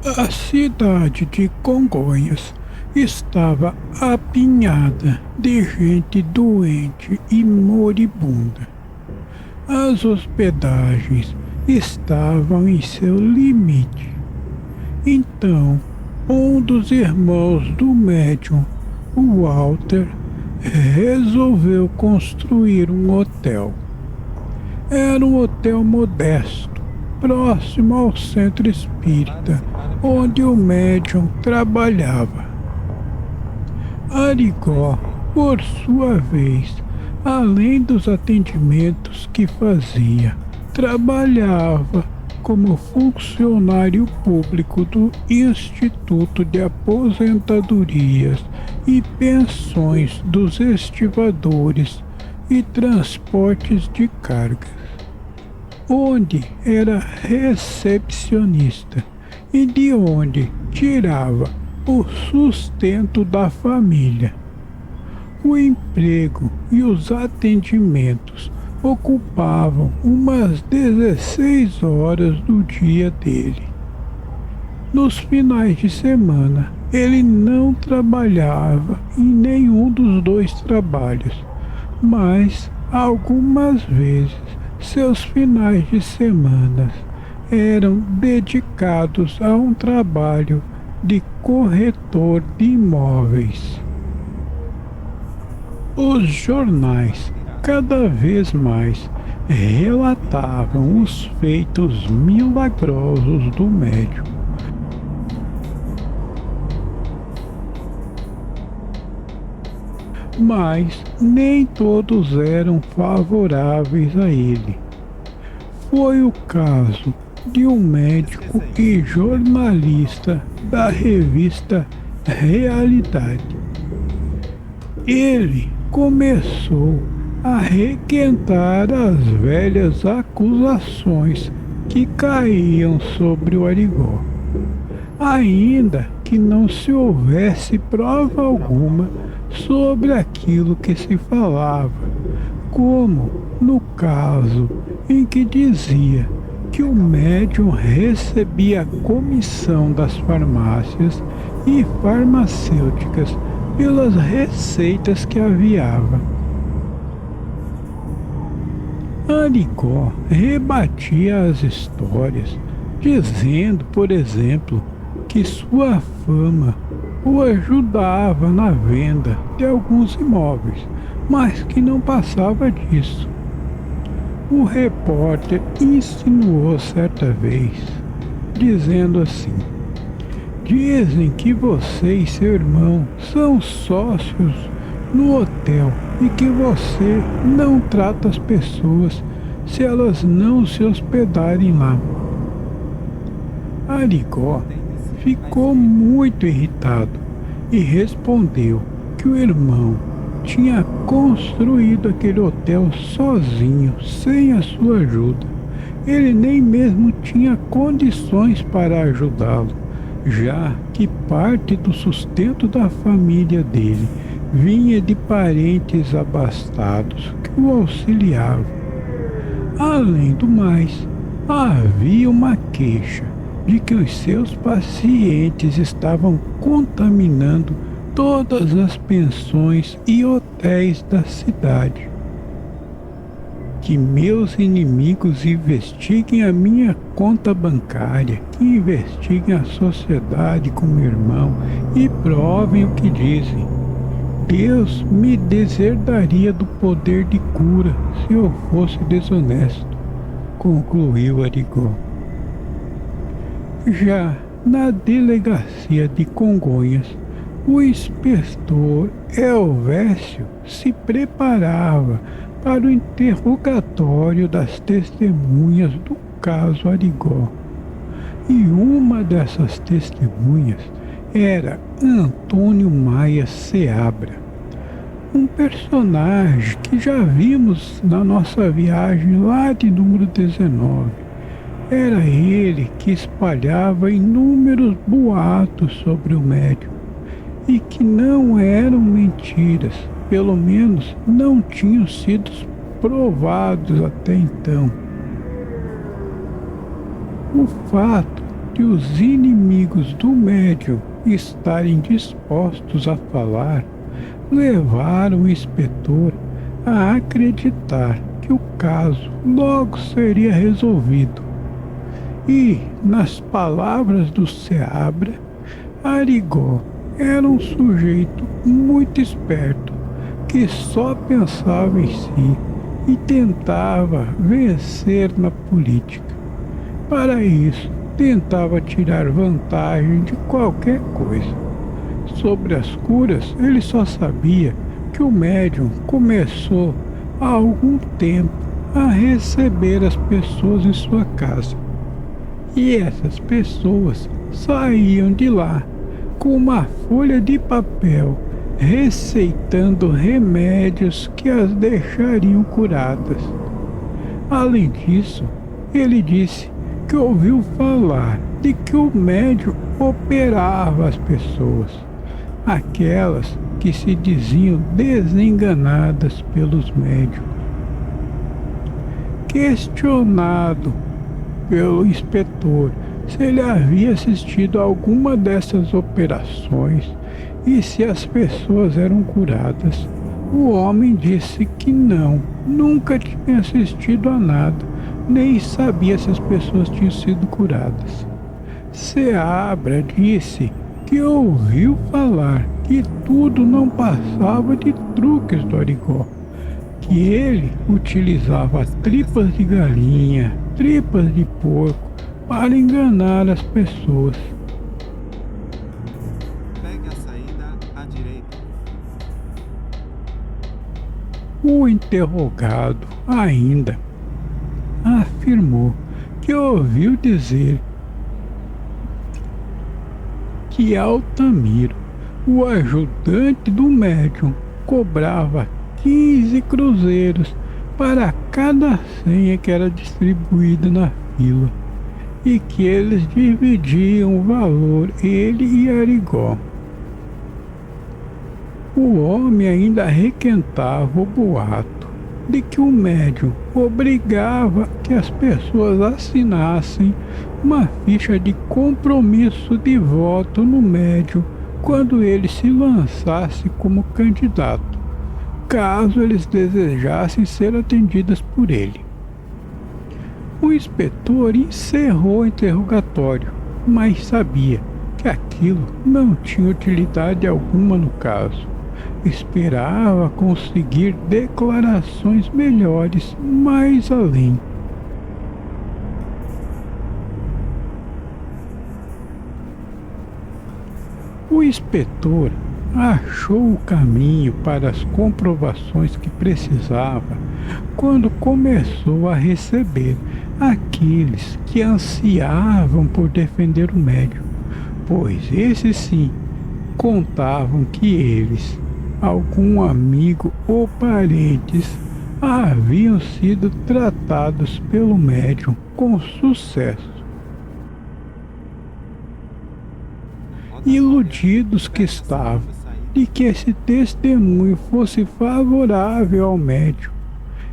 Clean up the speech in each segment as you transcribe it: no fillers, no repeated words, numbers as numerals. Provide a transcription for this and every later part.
A cidade de Congonhas estava apinhada de gente doente e moribunda. As hospedagens estavam em seu limite. Então, um dos irmãos do médium, o Walter, resolveu construir um hotel. Era um hotel modesto, próximo ao centro espírita, onde o médium trabalhava. Arigó, por sua vez, além dos atendimentos que fazia, trabalhava como funcionário público do Instituto de Aposentadorias e Pensões dos Estivadores e Transportes de Cargas, onde era recepcionista e de onde tirava o sustento da família. O emprego e os atendimentos ocupavam umas 16 horas do dia dele. Nos finais de semana, ele não trabalhava em nenhum dos dois trabalhos, mas algumas vezes seus finais de semana eram dedicados a um trabalho de corretor de imóveis. Os jornais cada vez mais relatavam os feitos milagrosos do médium. Mas nem todos eram favoráveis a ele. Foi o caso de um médico e jornalista da revista Realidade. Ele começou a requentar as velhas acusações que caíam sobre o Arigó, ainda que não se houvesse prova alguma sobre aquilo que se falava, como no caso em que dizia que o médium recebia a comissão das farmácias e farmacêuticas pelas receitas que aviava. Arigó rebatia as histórias, dizendo, por exemplo, que sua fama o ajudava na venda de alguns imóveis, mas que não passava disso. O repórter insinuou certa vez, dizendo assim: "Dizem que você e seu irmão são sócios no hotel e que você não trata as pessoas se elas não se hospedarem lá." Arigó ficou muito irritado e respondeu que o irmão tinha construído aquele hotel sozinho, sem a sua ajuda. Ele nem mesmo tinha condições para ajudá-lo, já que parte do sustento da família dele vinha de parentes abastados que o auxiliavam. Além do mais, havia uma queixa de que os seus pacientes estavam contaminando todas as pensões e hotéis da cidade. Que meus inimigos investiguem a minha conta bancária, que investiguem a sociedade com meu irmão e provem o que dizem. Deus me deserdaria do poder de cura se eu fosse desonesto, concluiu Arigó. Já na delegacia de Congonhas, o inspetor Elvésio se preparava para o interrogatório das testemunhas do caso Arigó. E uma dessas testemunhas era Antônio Maia Seabra, um personagem que já vimos na nossa viagem lá de número 19. Era ele que espalhava inúmeros boatos sobre o médium e que não eram mentiras, pelo menos não tinham sido provados até então. O fato de os inimigos do médium estarem dispostos a falar, levaram o inspetor a acreditar que o caso logo seria resolvido. E, nas palavras do Seabra, Arigó era um sujeito muito esperto que só pensava em si e tentava vencer na política. Para isso, tentava tirar vantagem de qualquer coisa. Sobre as curas, ele só sabia que o médium começou há algum tempo a receber as pessoas em sua casa. E essas pessoas saíam de lá com uma folha de papel receitando remédios que as deixariam curadas. Além disso, ele disse que ouviu falar de que o médium operava as pessoas, aquelas que se diziam desenganadas pelos médiuns. Questionado pelo inspetor se ele havia assistido a alguma dessas operações e se as pessoas eram curadas, o homem disse que não, nunca tinha assistido a nada, nem sabia se as pessoas tinham sido curadas. Seabra disse que ouviu falar que tudo não passava de truques do Arigó, que ele utilizava tripas de galinha, tripas de porco para enganar as pessoas. Pegue a saída à direita. O interrogado ainda afirmou que ouviu dizer que Altamiro, o ajudante do médium, cobrava 15 cruzeiros para cada senha que era distribuída na fila e que eles dividiam o valor, ele e Arigó. O homem ainda requentava o boato de que o médium obrigava que as pessoas assinassem uma ficha de compromisso de voto no médium quando ele se lançasse como candidato, caso eles desejassem ser atendidas por ele. O inspetor encerrou o interrogatório, mas sabia que aquilo não tinha utilidade alguma no caso. Esperava conseguir declarações melhores mais além. O inspetor achou o caminho para as comprovações que precisava quando começou a receber aqueles que ansiavam por defender o médium, pois esses sim contavam que eles, algum amigo ou parentes, haviam sido tratados pelo médium com sucesso. Iludidos que estavam de que esse testemunho fosse favorável ao médium,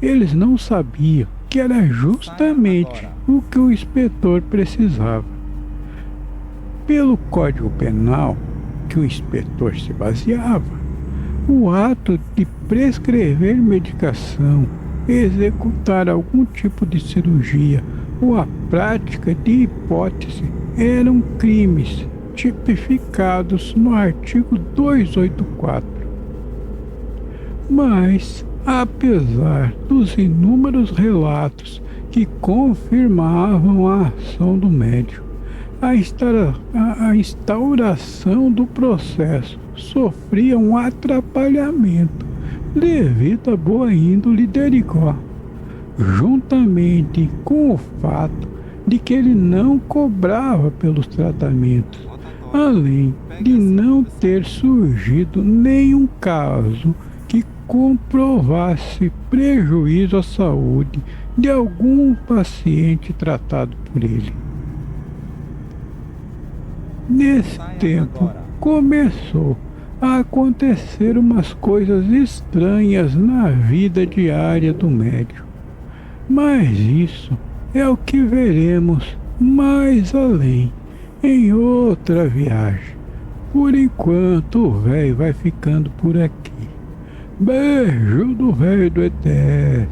eles não sabiam que era justamente o que o inspetor precisava. Pelo Código Penal que o inspetor se baseava, o ato de prescrever medicação, executar algum tipo de cirurgia ou a prática de hipótese eram crimes tipificados no artigo 284. Mas, apesar dos inúmeros relatos que confirmavam a ação do médium, a instauração do processo sofria um atrapalhamento devido à boa índole de Arigó, juntamente com o fato de que ele não cobrava pelos tratamentos, além de não ter surgido nenhum caso que comprovasse prejuízo à saúde de algum paciente tratado por ele. Nesse tempo, começou a acontecer umas coisas estranhas na vida diária do médium. Mas isso é o que veremos mais além. em outra viagem. Por enquanto, o velho vai ficando por aqui. Beijo do velho do ETS.